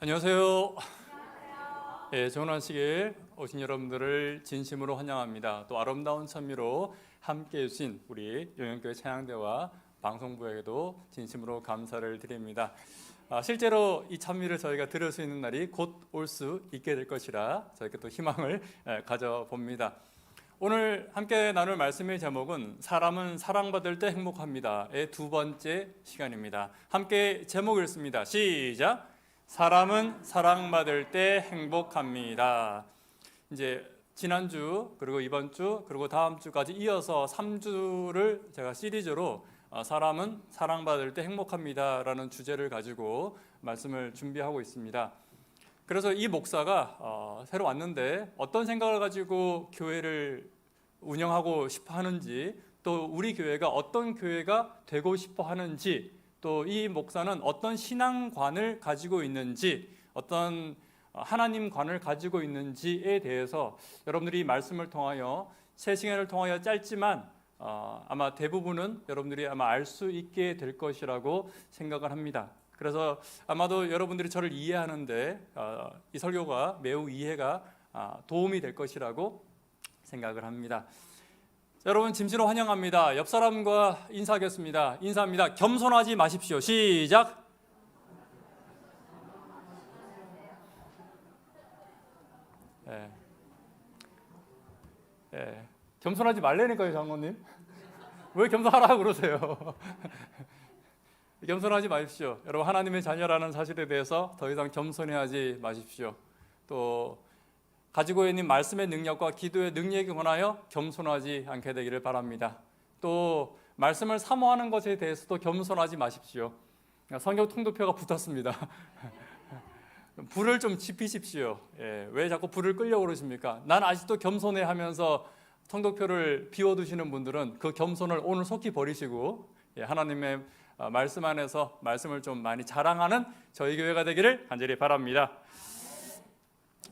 안녕하세요. 예, 좋은 안식일 오신 여러분들을 진심으로 환영합니다. 또 아름다운 찬미로 함께해 주신 우리 용영교회 찬양대와 방송부에게도 진심으로 감사를 드립니다. 실제로 이 찬미를 저희가 들을 수 있는 날이 곧 올 수 있게 될 것이라 저희가 또 희망을 가져봅니다. 오늘 함께 나눌 말씀의 제목은 사람은 사랑받을 때 행복합니다의 두 번째 시간입니다. 함께 제목 읽습니다. 시작! 사람은 사랑받을 때 행복합니다. 이제 지난주 그리고 이번 주 그리고 다음 주까지 이어서 3주를 제가 시리즈로 사람은 사랑받을 때 행복합니다라는 주제를 가지고 말씀을 준비하고 있습니다. 그래서 이 목사가 새로 왔는데 어떤 생각을 가지고 교회를 운영하고 싶어 하는지, 또 우리 교회가 어떤 교회가 되고 싶어 하는지, 또 이 목사는 어떤 신앙관을 가지고 있는지, 어떤 하나님관을 가지고 있는지에 대해서 여러분들이 이 말씀을 통하여 새 시간을 통하여 짧지만 아마 대부분은 여러분들이 아마 알 수 있게 될 것이라고 생각을 합니다. 그래서 아마도 여러분들이 저를 이해하는데 이 설교가 매우 이해가 도움이 될 것이라고 생각을 합니다. 여러분 진심으로 환영합니다. 옆 사람과 인사하겠습니다. 인사합니다. 겸손하지 마십시오. 시작. 겸손하지 말라니까요, 장로님. 왜 겸손하라고 그러세요? 겸손하지 마십시오. 여러분, 하나님의 자녀라는 사실에 대해서 더 이상 겸손해하지 마십시오. 또 가지고 있는 말씀의 능력과 기도의 능력에 관하여 겸손하지 않게 되기를 바랍니다. 또 말씀을 사모하는 것에 대해서도 겸손하지 마십시오. 성경 통도표가 붙었습니다. 불을 좀 지피십시오. 왜 자꾸 불을 끌려고 그러십니까? 난 아직도 겸손해 하면서 통도표를 비워두시는 분들은 그 겸손을 오늘 속히 버리시고 하나님의 말씀 안에서 말씀을 좀 많이 자랑하는 저희 교회가 되기를 간절히 바랍니다.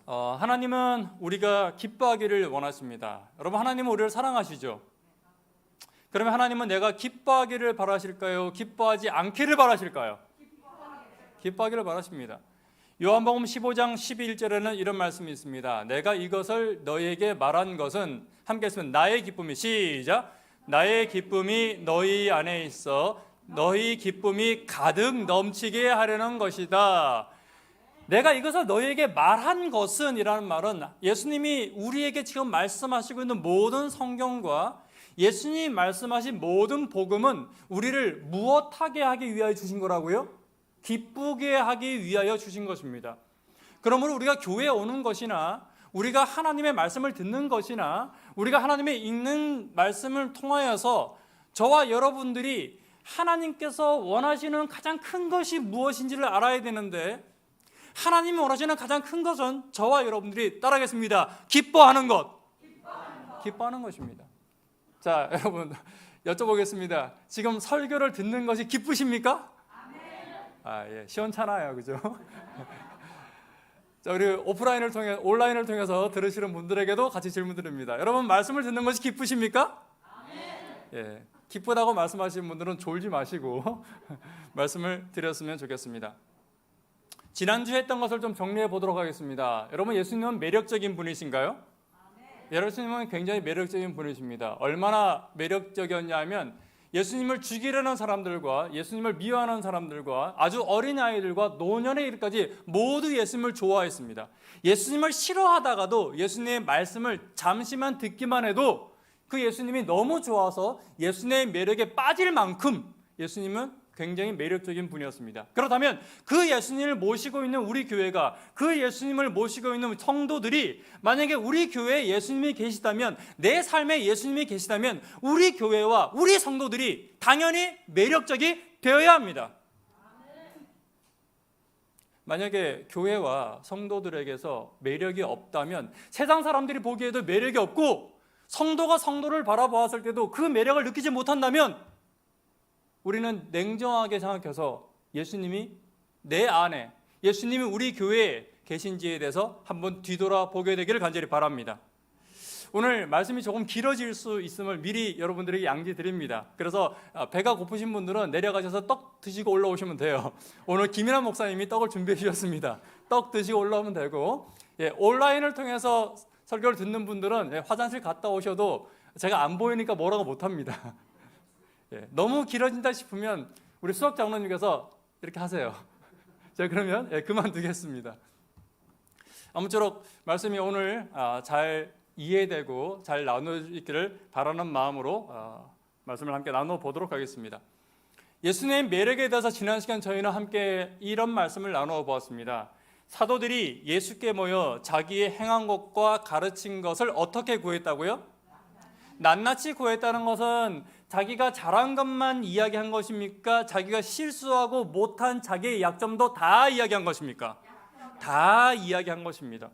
하나님은 우리가 기뻐하기를 원하십니다. 여러분, 하나님은 우리를 사랑하시죠? 그러면 하나님은 내가 기뻐하기를 바라실까요? 기뻐하지 않기를 바라실까요? 기뻐하기를 바라십니다. 요한복음 15장 11절에는 이런 말씀이 있습니다. 내가 이것을 너희에게 말한 것은, 함께 했으면 나의 기쁨이, 시작! 나의 기쁨이 너희 안에 있어 너희 기쁨이 가득 넘치게 하려는 것이다. 내가 이것을 너희에게 말한 것은 이라는 말은 예수님이 우리에게 지금 말씀하시고 있는 모든 성경과 예수님이 말씀하신 모든 복음은 우리를 무엇하게 하기 위하여 주신 거라고요? 기쁘게 하기 위하여 주신 것입니다. 그러므로 우리가 교회에 오는 것이나 우리가 하나님의 말씀을 듣는 것이나 우리가 하나님의 읽는 말씀을 통하여서 저와 여러분들이 하나님께서 원하시는 가장 큰 것이 무엇인지를 알아야 되는데, 하나님이 원하시는 가장 큰 것은 저와 여러분들이 따라하겠습니다. 기뻐하는 것. 기뻐하는 것입니다. 자, 여러분 여쭤보겠습니다. 지금 설교를 듣는 것이 기쁘십니까? 예, 시원찮아요, 그죠? 자, 우리 오프라인을 통해 온라인을 통해서 들으시는 분들에게도 같이 질문 드립니다. 여러분, 말씀을 듣는 것이 기쁘십니까? 예, 기쁘다고 말씀하시는 분들은 졸지 마시고 말씀을 드렸으면 좋겠습니다. 지난주에 했던 것을 좀 정리해 보도록 하겠습니다. 여러분, 예수님은 매력적인 분이신가요? 예수님은 굉장히 매력적인 분이십니다. 얼마나 매력적이었냐면 예수님을 죽이려는 사람들과 예수님을 미워하는 사람들과 아주 어린 아이들과 노년에 이르기까지 모두 예수님을 좋아했습니다. 예수님을 싫어하다가도 예수님의 말씀을 잠시만 듣기만 해도 그 예수님이 너무 좋아서 예수님의 매력에 빠질 만큼 예수님은 굉장히 매력적인 분이었습니다. 그렇다면 그 예수님을 모시고 있는 우리 교회가, 그 예수님을 모시고 있는 성도들이 만약에 우리 교회에 예수님이 계시다면, 내 삶에 예수님이 계시다면 우리 교회와 우리 성도들이 당연히 매력적이 되어야 합니다. 만약에 교회와 성도들에게서 매력이 없다면, 세상 사람들이 보기에도 매력이 없고 성도가 성도를 바라보았을 때도 그 매력을 느끼지 못한다면 우리는 냉정하게 생각해서 예수님이 내 안에, 예수님이 우리 교회에 계신지에 대해서 한번 뒤돌아보게 되기를 간절히 바랍니다. 오늘 말씀이 조금 길어질 수 있음을 미리 여러분들에게 양지드립니다. 그래서 배가 고프신 분들은 내려가셔서 떡 드시고 올라오시면 돼요. 오늘 김인환 목사님이 떡을 준비해 주셨습니다. 떡 드시고 올라오면 되고, 온라인을 통해서 설교를 듣는 분들은 화장실 갔다 오셔도 제가 안 보이니까 뭐라고 못합니다. 너무 길어진다 싶으면 우리 수학 장로님께서 이렇게 하세요. 제가 그러면 그만두겠습니다. 아무쪼록 말씀이 오늘 잘 이해되고 잘 나누어지기를 바라는 마음으로 말씀을 함께 나눠보도록 하겠습니다. 예수님의 매력에 대해서 지난 시간 저희는 함께 이런 말씀을 나누어 보았습니다. 사도들이 예수께 모여 자기의 행한 것과 가르친 것을 어떻게 구했다고요? 낱낱이 구했다는 것은 자기가 잘한 것만 이야기한 것입니까? 자기가 실수하고 못한 자기의 약점도 다 이야기한 것입니까? 다 이야기한 것입니다.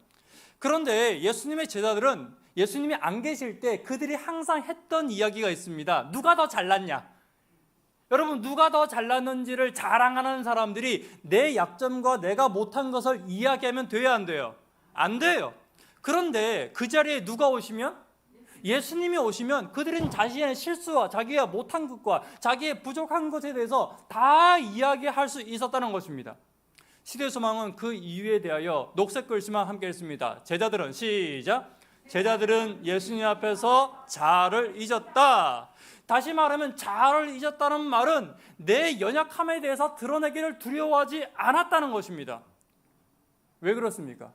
그런데 예수님의 제자들은 예수님이 안 계실 때 그들이 항상 했던 이야기가 있습니다. 누가 더 잘났냐? 여러분, 누가 더 잘났는지를 자랑하는 사람들이 내 약점과 내가 못한 것을 이야기하면 돼야 안 돼요? 안 돼요. 그런데 그 자리에 누가 오시면? 예수님이 오시면 그들은 자신의 실수와 자기가 못한 것과 자기의 부족한 것에 대해서 다 이야기할 수 있었다는 것입니다. 시대소망은 그 이유에 대하여 녹색 글씨만 함께 읽습니다. 제자들은 시작. 제자들은 예수님 앞에서 자아를 잊었다. 다시 말하면 자아를 잊었다는 말은 내 연약함에 대해서 드러내기를 두려워하지 않았다는 것입니다. 왜 그렇습니까?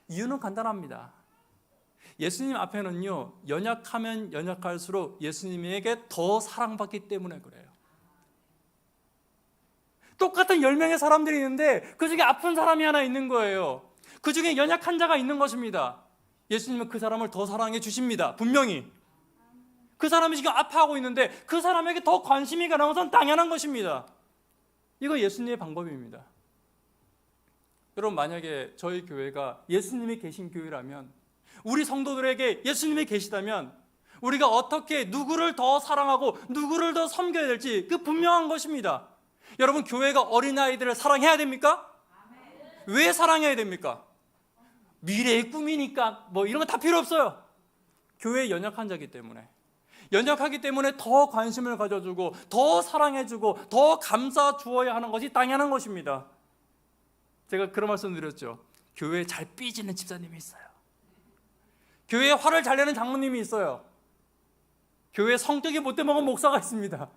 이유는 간단합니다. 예수님 앞에는요, 연약하면 연약할수록 예수님에게 더 사랑받기 때문에 그래요. 똑같은 10명의 사람들이 있는데 그 중에 아픈 사람이 하나 있는 거예요. 그 중에 연약한 자가 있는 것입니다. 예수님은 그 사람을 더 사랑해 주십니다. 분명히. 그 사람이 지금 아파하고 있는데 그 사람에게 더 관심이 가는 것은 당연한 것입니다. 이거 예수님의 방법입니다. 여러분, 만약에 저희 교회가 예수님이 계신 교회라면, 우리 성도들에게 예수님이 계시다면 우리가 어떻게 누구를 더 사랑하고 누구를 더 섬겨야 될지 그 분명한 것입니다. 여러분, 교회가 어린아이들을 사랑해야 됩니까? 왜 사랑해야 됩니까? 미래의 꿈이니까 뭐 이런 거 다 필요 없어요. 교회에 연약한 자이기 때문에, 연약하기 때문에 더 관심을 가져주고 더 사랑해주고 더 감싸 주어야 하는 것이 당연한 것입니다. 제가 그런 말씀 드렸죠. 교회에 잘 삐지는 집사님이 있어요. 교회에 화를 잘 내는 장로님이 있어요. 교회에 성격이 못돼 먹은 목사가 있습니다.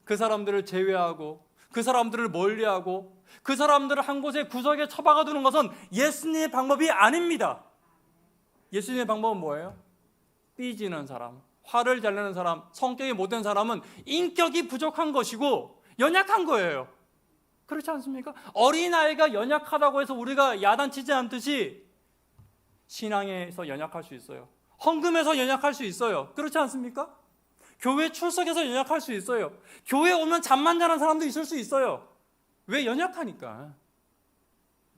그 사람들을 제외하고 그 사람들을 멀리하고 그 사람들을 한 곳에 구석에 처박아 두는 것은 예수님의 방법이 아닙니다. 예수님의 방법은 뭐예요? 삐지는 사람, 화를 잘 내는 사람, 성격이 못된 사람은 인격이 부족한 것이고 연약한 거예요. 그렇지 않습니까? 어린아이가 연약하다고 해서 우리가 야단치지 않듯이 신앙에서 연약할 수 있어요. 헌금에서 연약할 수 있어요. 그렇지 않습니까? 교회 출석에서 연약할 수 있어요. 교회 오면 잠만 자는 사람도 있을 수 있어요. 왜? 연약하니까.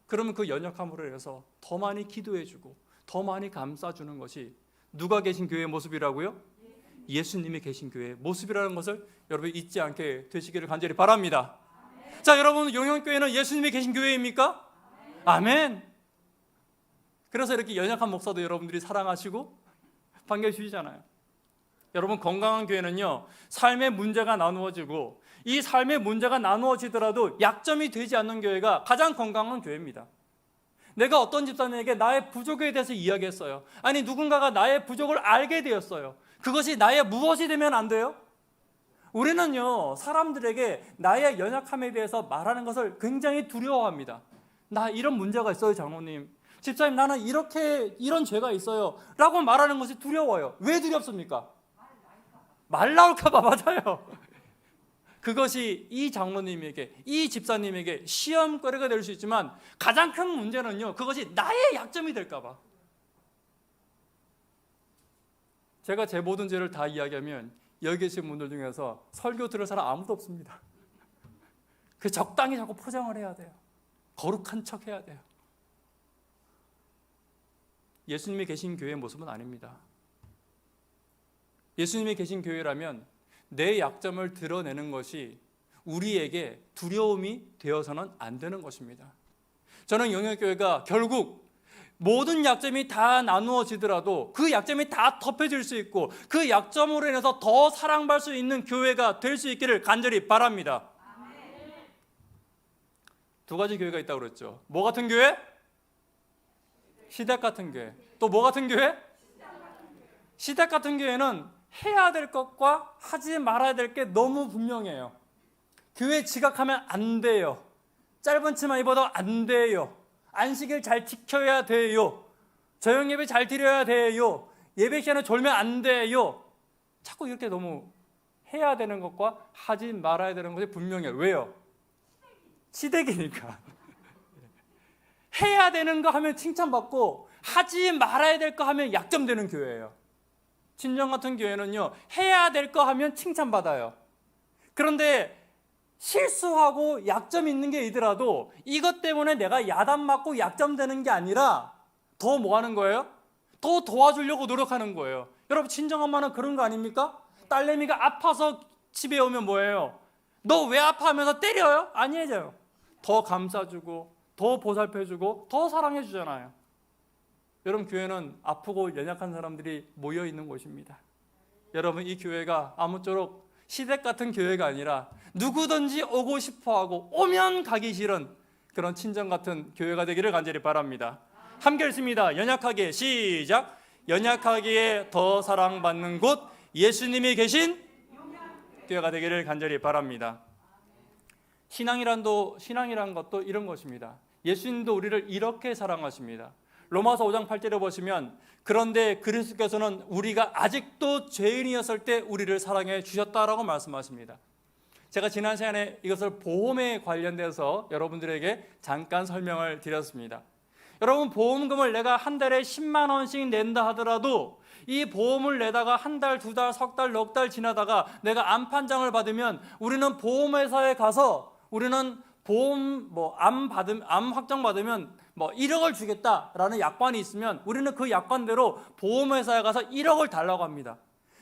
그러면 그 연약함으로 인해서 더 많이 기도해주고 더 많이 감싸주는 것이 누가 계신 교회의 모습이라고요? 예수님이 계신 교회의 모습이라는 것을 여러분 잊지 않게 되시기를 간절히 바랍니다. 자, 여러분, 용영교회는 예수님이 계신 교회입니까? 아멘. 그래서 이렇게 연약한 목사도 여러분들이 사랑하시고 반겨주시잖아요. 여러분, 건강한 교회는요, 삶의 문제가 나누어지고 이 삶의 문제가 나누어지더라도 약점이 되지 않는 교회가 가장 건강한 교회입니다. 내가 어떤 집사님에게 나의 부족에 대해서 이야기했어요. 아니, 누군가가 나의 부족을 알게 되었어요. 그것이 나의 무엇이 되면 안 돼요? 우리는요, 사람들에게 나의 연약함에 대해서 말하는 것을 굉장히 두려워합니다. 나 이런 문제가 있어요, 장로님. 집사님, 나는 이런 죄가 있어요 라고 말하는 것이 두려워요. 왜 두렵습니까? 말 나올까 봐. 맞아요. 그것이 이 장로님에게, 이 집사님에게 시험거리가 될 수 있지만 가장 큰 문제는요, 그것이 나의 약점이 될까 봐. 제가 제 모든 죄를 다 이야기하면 여기 계신 분들 중에서 설교 들을 사람 아무도 없습니다. 그 적당히 자꾸 포장을 해야 돼요. 거룩한 척 해야 돼요. 예수님이 계신 교회의 모습은 아닙니다. 예수님이 계신 교회라면 내 약점을 드러내는 것이 우리에게 두려움이 되어서는 안 되는 것입니다. 저는 영역교회가 결국 모든 약점이 다 나누어지더라도 그 약점이 다 덮여질 수 있고 그 약점으로 인해서 더 사랑받을 수 있는 교회가 될 수 있기를 간절히 바랍니다. 두 가지 교회가 있다고 그랬죠. 뭐 같은 교회? 시댁 같은 교회. 또 뭐 같은 교회? 시댁 같은 교회는 해야 될 것과 하지 말아야 될 게 너무 분명해요. 교회 지각하면 안 돼요. 짧은 치마 입어도 안 돼요. 안식일 잘 지켜야 돼요. 저녁 예배 잘 드려야 돼요. 예배 시간에 졸면 안 돼요. 자꾸 이렇게 너무 해야 되는 것과 하지 말아야 되는 것이 분명해요. 왜요? 시댁이니까. 해야 되는 거 하면 칭찬받고 하지 말아야 될 거 하면 약점되는 교회예요. 친정 같은 교회는요, 해야 될 거 하면 칭찬받아요. 그런데 실수하고 약점 있는 게 있더라도 이것 때문에 내가 야단 맞고 약점되는 게 아니라 더 뭐 하는 거예요? 더 도와주려고 노력하는 거예요. 여러분, 친정엄마는 그런 거 아닙니까? 딸내미가 아파서 집에 오면 뭐예요? 너 왜 아파 하면서 때려요? 아니에요. 더 감싸주고 더 보살펴주고 더 사랑해주잖아요. 여러분, 교회는 아프고 연약한 사람들이 모여 있는 곳입니다. 여러분, 이 교회가 아무쪼록 시댁 같은 교회가 아니라 누구든지 오고 싶어하고 오면 가기 싫은 그런 친정 같은 교회가 되기를 간절히 바랍니다. 함께 읽습니다. 연약하게 시작. 연약하기에 더 사랑받는 곳 예수님이 계신 교회가 되기를 간절히 바랍니다. 신앙이란 것도 이런 것입니다. 예수님도 우리를 이렇게 사랑하십니다. 로마서 5장 8절에 보시면 그런데 그리스도께서는 우리가 아직도 죄인이었을 때 우리를 사랑해 주셨다라고 말씀하십니다. 제가 지난 시간에 이것을 보험에 관련돼서 여러분들에게 잠깐 설명을 드렸습니다. 여러분, 보험금을 내가 한 달에 10만 원씩 낸다 하더라도 이 보험을 내다가 한 달, 두 달, 석 달, 넉 달 지나다가 내가 암 판정을 받으면 우리는 보험회사에 가서 우리는 보험 암 확정 받으면 1억을 주겠다라는 약관이 있으면 우리는 그 약관대로 보험회사에 가서 1억을 달라고 합니다.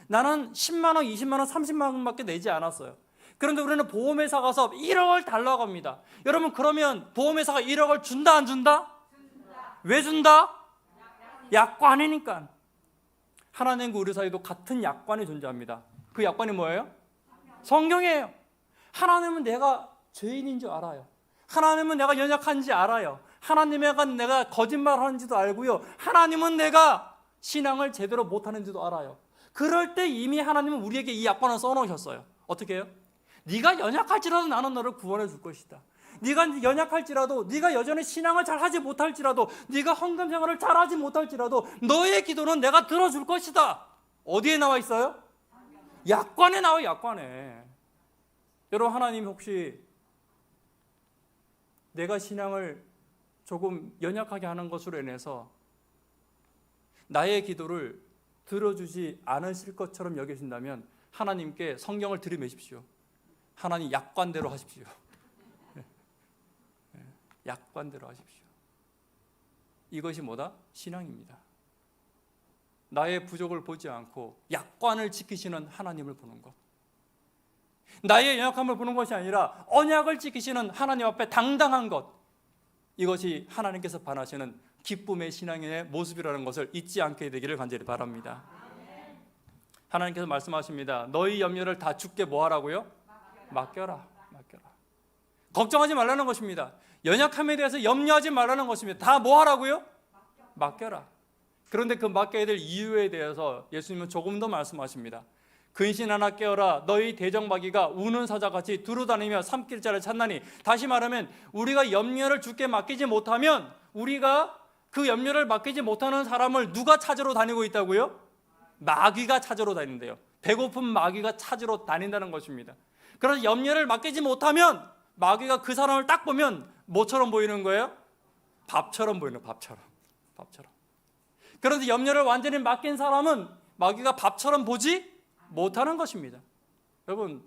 나는 10만 원, 20만 원, 30만 원밖에 내지 않았어요. 그런데 우리는 보험회사 가서 1억을 달라고 합니다. 여러분, 그러면 보험회사가 1억을 준다 안 준다? 왜 준다? 약관이니까. 하나님과 우리 사이도 같은 약관이 존재합니다. 그 약관이 뭐예요? 성경이에요. 하나님은 내가 죄인인 줄 알아요. 하나님은 내가 연약한지 알아요. 하나님은 내가 거짓말하는지도 알고요. 하나님은 내가 신앙을 제대로 못하는지도 알아요. 그럴 때 이미 하나님은 우리에게 이 약관을 써놓으셨어요. 어떻게 해요? 네가 연약할지라도 나는 너를 구원해 줄 것이다. 네가 연약할지라도, 네가 여전히 신앙을 잘하지 못할지라도, 네가 헌금 생활을 잘하지 못할지라도 너의 기도는 내가 들어줄 것이다. 어디에 나와 있어요? 약관에 나와요. 약관에. 여러분, 하나님 혹시 내가 신앙을 조금 연약하게 하는 것으로 인해서 나의 기도를 들어주지 않으실 것처럼 여기신다면 하나님께 성경을 들이매십시오. 하나님, 약관대로 하십시오. 약관대로 하십시오. 이것이 뭐다? 신앙입니다. 나의 부족을 보지 않고 약관을 지키시는 하나님을 보는 것. 나의 연약함을 보는 것이 아니라 언약을 지키시는 하나님 앞에 당당한 것. 이것이 하나님께서 바라시는 기쁨의 신앙의 모습이라는 것을 잊지 않게 되기를 간절히 바랍니다. 하나님께서 말씀하십니다. 너희 염려를 다 주께 뭐 하라고요? 맡겨라. 걱정하지 말라는 것입니다. 연약함에 대해서 염려하지 말라는 것입니다. 다 뭐 하라고요? 맡겨라. 그런데 그 맡겨야 될 이유에 대해서 예수님은 조금 더 말씀하십니다. 근신 하나 깨어라. 너희 대적마귀가 우는 사자같이 두루다니며 삼킬 자를 찾나니. 다시 말하면 우리가 염려를 주께 맡기지 못하면 우리가 그 염려를 맡기지 못하는 사람을 누가 찾으러 다니고 있다고요? 마귀가 찾으러 다닌대요. 배고픈 마귀가 찾으러 다닌다는 것입니다. 그래서 염려를 맡기지 못하면 마귀가 그 사람을 딱 보면 뭐처럼 보이는 거예요? 밥처럼 보이는 거예요. 밥처럼. 그런데 염려를 완전히 맡긴 사람은 마귀가 밥처럼 보지 못하는 것입니다. 여러분,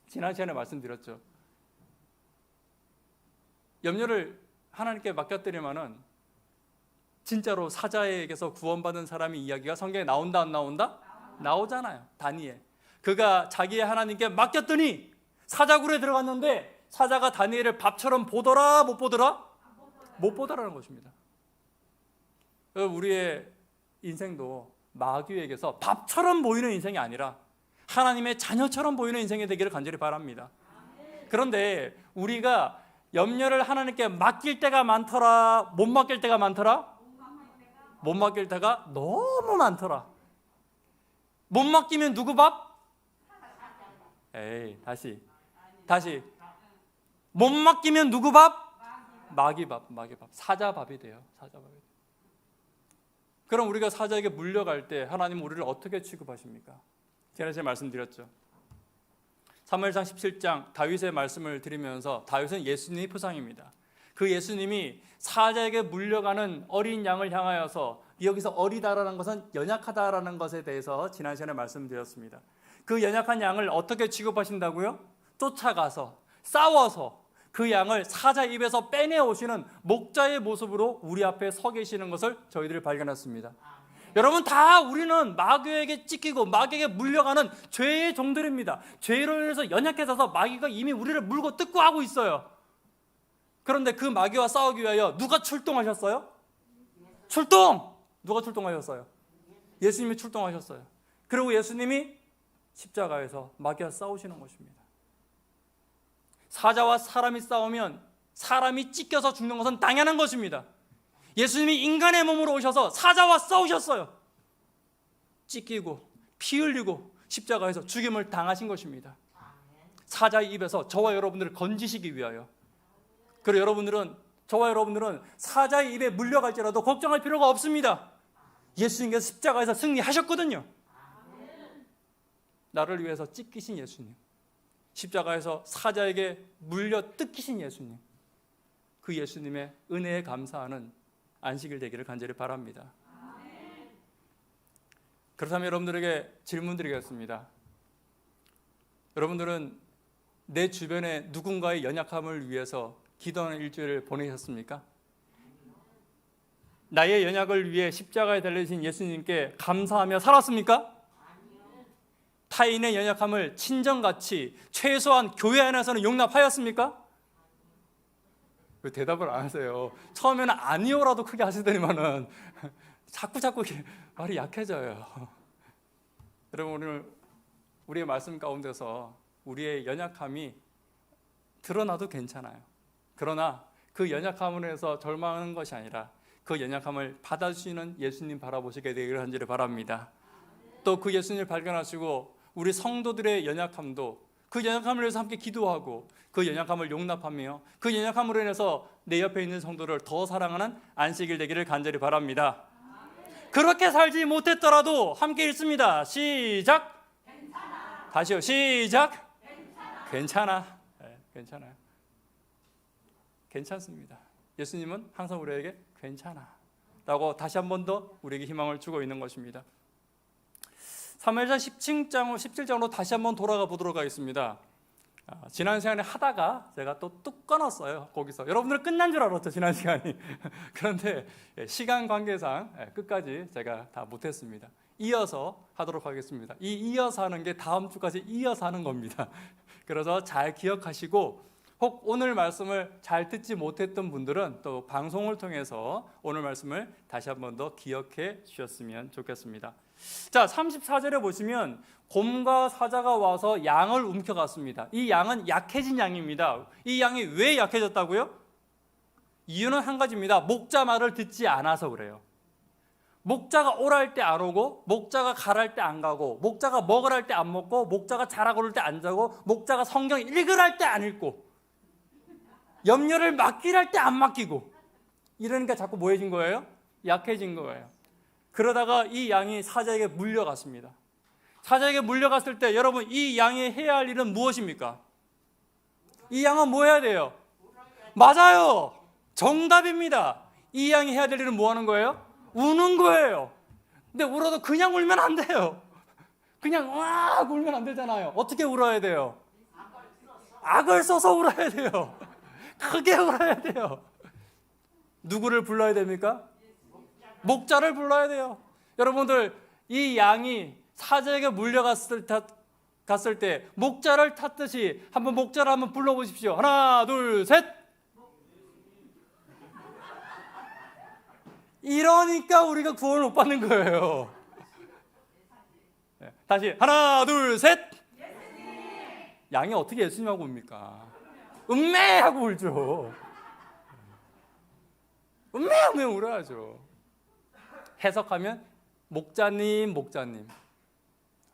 지난 시간에 말씀드렸죠. 염려를 하나님께 맡겼더니만은 진짜로 사자에게서 구원받은 사람의 이야기가 성경에 나온다 안 나온다? 나오잖아요. 다니엘. 그가 자기의 하나님께 맡겼더니 사자굴에 들어갔는데 사자가 다니엘을 밥처럼 보더라 못 보더라? 못 보더라는 것입니다. 우리의 인생도 마귀에게서 밥처럼 보이는 인생이 아니라 하나님의 자녀처럼 보이는 인생이 되기를 간절히 바랍니다. 그런데 우리가 염려를 하나님께 맡길 때가 많더라, 못 맡길 때가 많더라? 못 맡길 때가 너무 많더라. 못 맡기면 누구 밥? 에이, 다시. 못 맡기면 누구 밥? 마귀 밥. 사자 밥이 돼요. 그럼 우리가 사자에게 물려갈 때 하나님은 우리를 어떻게 취급하십니까? 지난주에 말씀드렸죠. 사무엘상 17장 다윗의 말씀을 드리면서, 다윗은 예수님의 표상입니다. 그 예수님이 사자에게 물려가는 어린 양을 향하여서, 여기서 어리다라는 것은 연약하다라는 것에 대해서 지난 시간에 말씀드렸습니다. 그 연약한 양을 어떻게 취급하신다고요? 쫓아가서 싸워서 그 양을 사자 입에서 빼내오시는 목자의 모습으로 우리 앞에 서 계시는 것을 저희들이 발견했습니다. 여러분, 다 우리는 마귀에게 찢기고 마귀에게 물려가는 죄의 종들입니다. 죄로 인해서 연약해져서 마귀가 이미 우리를 물고 뜯고 하고 있어요. 그런데 그 마귀와 싸우기 위하여 누가 출동하셨어요? 누가 출동하셨어요? 예수님이 출동하셨어요. 그리고 예수님이 십자가에서 마귀와 싸우시는 것입니다. 사자와 사람이 싸우면 사람이 찢겨서 죽는 것은 당연한 것입니다. 예수님이 인간의 몸으로 오셔서 사자와 싸우셨어요. 찢기고 피 흘리고 십자가에서 죽임을 당하신 것입니다. 사자의 입에서 저와 여러분들을 건지시기 위하여. 그리고 저와 여러분들은 사자의 입에 물려갈지라도 걱정할 필요가 없습니다. 예수님께서 십자가에서 승리하셨거든요. 나를 위해서 찢기신 예수님, 십자가에서 사자에게 물려 뜯기신 예수님, 그 예수님의 은혜에 감사하는 안식일 되기를 간절히 바랍니다. 그렇다면 여러분들에게 질문 드리겠습니다. 여러분들은 내 주변에 누군가의 연약함을 위해서 기도하는 일주일을 보내셨습니까? 나의 연약을 위해 십자가에 달리신 예수님께 감사하며 살았습니까? 타인의 연약함을 친정같이 최소한 교회 안에서는 용납하였습니까? 왜 대답을 안 하세요? 처음에는 아니요라도 크게 하시더니만은 자꾸 말이 약해져요. 여러분, 오늘 우리의 말씀 가운데서 우리의 연약함이 드러나도 괜찮아요. 그러나 그 연약함으로 해서 절망하는 것이 아니라 그 연약함을 받아주시는 예수님 바라보시게 되기를 간절히 바랍니다. 또 그 예수님을 발견하시고 우리 성도들의 연약함도, 그 연약함을 위해서 함께 기도하고 그 연약함을 용납하며 그 연약함으로 인해서 내 옆에 있는 성도를 더 사랑하는 안식일 되기를 간절히 바랍니다. 그렇게 살지 못했더라도 함께 읽습니다. 시작. 괜찮아. 다시요. 시작. 괜찮아. 네, 괜찮아요. 괜찮습니다. 예수님은 항상 우리에게 괜찮아 라고 다시 한 번 더 우리에게 희망을 주고 있는 것입니다. 사무엘상 17장으로 다시 한번 돌아가 보도록 하겠습니다. 지난 시간에 하다가 제가 또 뚝 끊었어요. 거기서 여러분들 끝난 줄 알았죠, 지난 시간이. 그런데 시간 관계상 끝까지 제가 다 못했습니다. 이어서 하도록 하겠습니다. 이 이어서 하는 게 다음 주까지 이어서 하는 겁니다. 그래서 잘 기억하시고, 혹 오늘 말씀을 잘 듣지 못했던 분들은 또 방송을 통해서 오늘 말씀을 다시 한 번 더 기억해 주셨으면 좋겠습니다. 자, 34절에 보시면 곰과 사자가 와서 양을 움켜갔습니다. 이 양은 약해진 양입니다. 이 양이 왜 약해졌다고요? 이유는 한 가지입니다. 목자 말을 듣지 않아서 그래요. 목자가 오라 할 때 안 오고, 목자가 가라 할 때 안 가고, 목자가 먹으라 할 때 안 먹고, 목자가 자라고 그럴 때 안 자고, 목자가 성경 읽으라 할 때 안 읽고, 염려를 맡기라 할 때 안 맡기고, 이러니까 자꾸 뭐해진 거예요? 약해진 거예요. 그러다가 이 양이 사자에게 물려갔습니다. 사자에게 물려갔을 때 여러분, 이 양이 해야 할 일은 무엇입니까? 이 양은 뭐 해야 돼요? 맞아요. 정답입니다. 이 양이 해야 될 일은 뭐 하는 거예요? 우는 거예요. 근데 울어도 그냥 울면 안 돼요. 그냥 와 울면 안 되잖아요. 어떻게 울어야 돼요? 악을 써서 울어야 돼요. 크게 울어야 돼요. 누구를 불러야 됩니까? 목자를 불러야 돼요. 여러분들, 이 양이 사자에게 물려갔을 때 목자를 탔듯이 한번 목자를 한번 불러보십시오. 하나, 둘, 셋. 이러니까 우리가 구원을 못 받는 거예요. 다시 하나 둘 셋. 양이 어떻게 예수님하고 웁니까? 음메 하고 울죠. 음메 하면 울어야죠. 해석하면 목자님 목자님,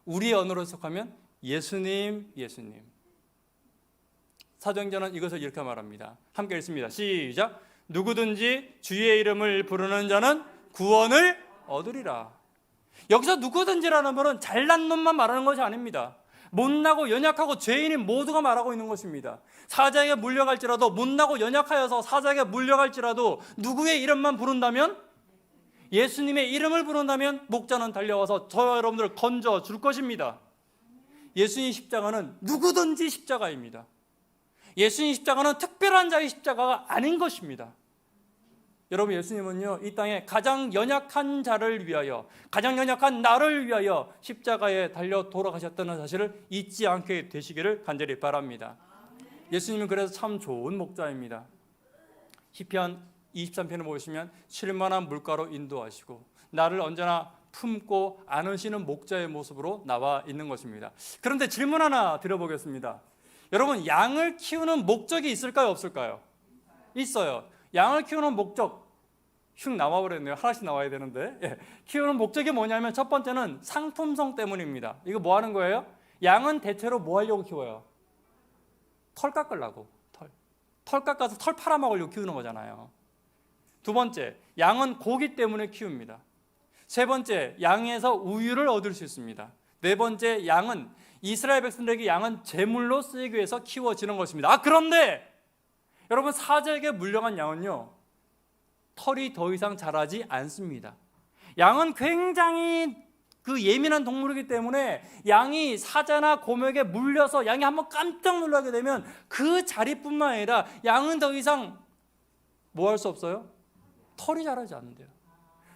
우리 언어로 해석하면 예수님 예수님. 사도행전은 이것을 이렇게 말합니다. 함께 읽습니다. 시작. 누구든지 주의 이름을 부르는 자는 구원을 얻으리라. 여기서 누구든지라는 말은 잘난 놈만 말하는 것이 아닙니다. 못나고 연약하고 죄인인 모두가 말하고 있는 것입니다. 사자에게 물려갈지라도, 못나고 연약하여서 사자에게 물려갈지라도 누구의 이름만 부른다면, 예수님의 이름을 부른다면 목자는 달려와서 저와 여러분들을 건져 줄 것입니다. 예수님 십자가는 누구든지 십자가입니다. 예수님 십자가는 특별한 자의 십자가가 아닌 것입니다. 여러분, 예수님은요, 이 땅에 가장 연약한 자를 위하여, 가장 연약한 나를 위하여 십자가에 달려 돌아가셨다는 사실을 잊지 않게 되시기를 간절히 바랍니다. 예수님은 그래서 참 좋은 목자입니다. 시편 23편을 보시면 쉴만한 물가로 인도하시고 나를 언제나 품고 안으시는 목자의 모습으로 나와 있는 것입니다. 그런데 질문 하나 드려보겠습니다. 여러분, 양을 키우는 목적이 있을까요, 없을까요? 있어요. 양을 키우는 목적, 흉 나와버렸네요. 하나씩 나와야 되는데. 키우는 목적이 뭐냐면 첫 번째는 상품성 때문입니다. 이거 뭐 하는 거예요? 양은 대체로 뭐 하려고 키워요? 털 깎으려고. 털 깎아서 털 팔아먹으려고 키우는 거잖아요. 두 번째, 양은 고기 때문에 키웁니다. 세 번째, 양에서 우유를 얻을 수 있습니다. 네 번째, 양은 이스라엘 백성들에게 양은 제물로 쓰이기 위해서 키워지는 것입니다. 그런데 여러분, 사자에게 물려간 양은요, 털이 더 이상 자라지 않습니다. 양은 굉장히 예민한 동물이기 때문에 양이 사자나 곰에게 물려서 양이 한번 깜짝 놀라게 되면 그 자리뿐만 아니라 양은 더 이상 뭐 할 수 없어요? 털이 자라지 않는데요.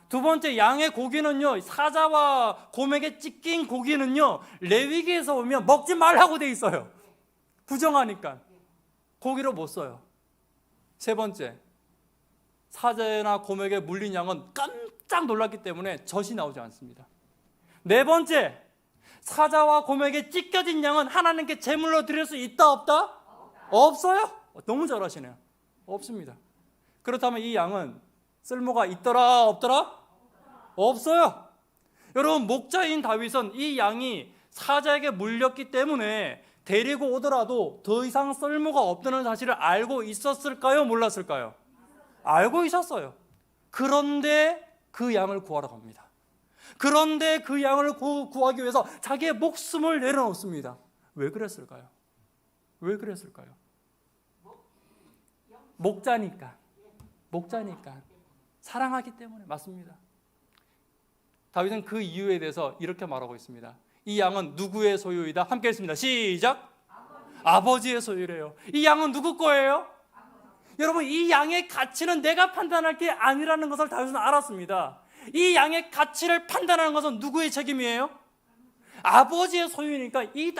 두 번째, 양의 고기는요, 사자와 곰에게 찢긴 고기는요, 레위기에서 오면 먹지 말라고 돼 있어요. 부정하니까 고기로 못 써요. 세 번째, 사자나 곰에게 물린 양은 깜짝 놀랐기 때문에 젖이 나오지 않습니다. 네 번째, 사자와 곰에게 찢겨진 양은 하나님께 제물로 드릴 수 있다 없다? 없어요. 너무 잘하시네요. 없습니다. 그렇다면 이 양은 쓸모가 있더라 없더라? 없어요. 여러분, 목자인 다윗은 이 양이 사자에게 물렸기 때문에 데리고 오더라도 더 이상 쓸모가 없다는 사실을 알고 있었을까요? 몰랐을까요? 알고 있었어요. 그런데 그 양을 구하러 갑니다. 그런데 그 양을 구하기 위해서 자기의 목숨을 내려놓습니다. 왜 그랬을까요? 왜 그랬을까요? 목자니까. 사랑하기 때문에. 맞습니다. 다윗은 그 이유에 대해서 이렇게 말하고 있습니다. 이 양은 누구의 소유이다? 함께 했습니다. 시작. 아버지의 소유래요. 이 양은 누구 거예요? 여러분, 이 양의 가치는 내가 판단할 게 아니라는 것을 다윗은 알았습니다. 이 양의 가치를 판단하는 것은 누구의 책임이에요? 아버지의 소유니까 이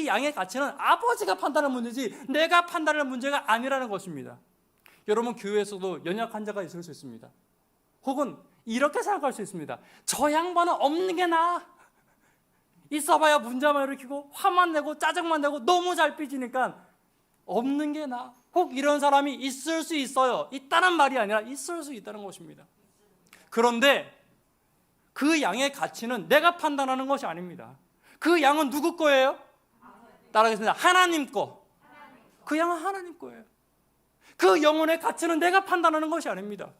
양의 가치는 아버지가 판단할 문제지 내가 판단할 문제가 아니라는 것입니다. 여러분, 교회에서도 연약한 자가 있을 수 있습니다. 혹은 이렇게 생각할 수 있습니다. 저 양반은 없는 게 나아. 있어봐야 문제만 일으키고 화만 내고 짜증만 내고 너무 잘 삐지니까 없는 게 나아. 혹 이런 사람이 있을 수 있어요. 있다는 말이 아니라 있을 수 있다는 것입니다. 그런데 그 양의 가치는 내가 판단하는 것이 아닙니다. 그 양은 누구 거예요? 따라하겠습니다. 하나님 거. 그 양은 하나님 거예요. 그 영혼의 가치는 내가 판단하는 것이 아닙니다.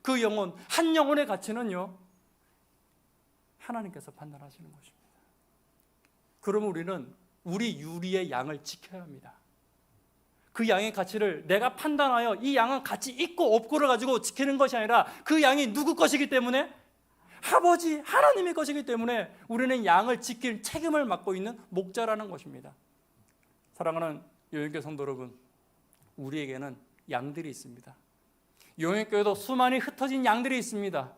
그 영혼, 한 영혼의 가치는요, 하나님께서 판단하시는 것입니다. 그러면 우리는 우리 유리의 양을 지켜야 합니다. 그 양의 가치를 내가 판단하여 이 양은 가치 있고 없고를 가지고 지키는 것이 아니라 그 양이 누구 것이기 때문에? 아버지 하나님의 것이기 때문에 우리는 양을 지킬 책임을 맡고 있는 목자라는 것입니다. 사랑하는 요영교회 성도 여러분, 우리에게는 양들이 있습니다. 요영교회도 수많이 흩어진 양들이 있습니다.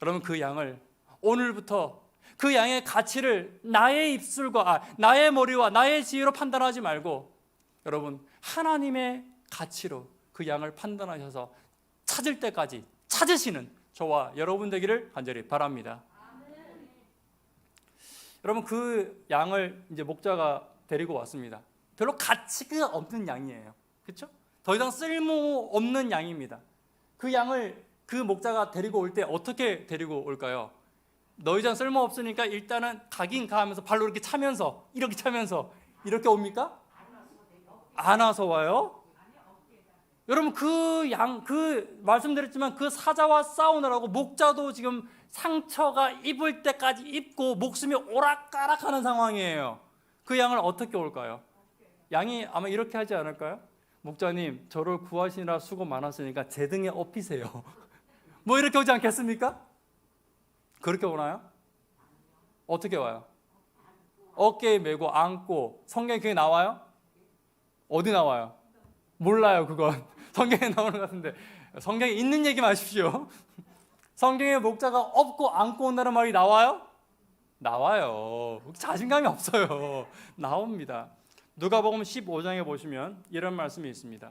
여러분, 그 양을 오늘부터 그 양의 가치를 나의 입술과 나의 머리와 나의 지혜로 판단하지 말고 여러분, 하나님의 가치로 그 양을 판단하셔서 찾을 때까지 찾으시는 저와 여러분 되기를 간절히 바랍니다. 여러분, 그 양을 이제 목자가 데리고 왔습니다. 별로 가치가 없는 양이에요. 그렇죠? 더 이상 쓸모 없는 양입니다. 그 양을 그 목자가 데리고 올 때 어떻게 데리고 올까요? 더 이상 쓸모 없으니까 일단은 가긴 가하면서 발로 이렇게 차면서 이렇게 옵니까? 안아서 와요? 여러분, 그 말씀드렸지만 그 사자와 싸우느라고 목자도 지금 상처가 입을 때까지 입고 목숨이 오락가락하는 상황이에요. 그 양을 어떻게 올까요? 양이 아마 이렇게 하지 않을까요? 목자님, 저를 구하시느라 수고 많았으니까 제 등에 업히세요. 뭐 이렇게 오지 않겠습니까? 그렇게 오나요? 어떻게 와요? 어깨에 메고 안고. 성경에 그게 나와요? 어디 나와요? 몰라요, 그건. 성경에 나오는 것 같은데 성경에 있는 얘기 마십시오. 성경에 목자가 업고 안고 온다는 말이 나와요? 나와요. 자신감이 없어요. 나옵니다. 누가복음 15장에 보시면 이런 말씀이 있습니다.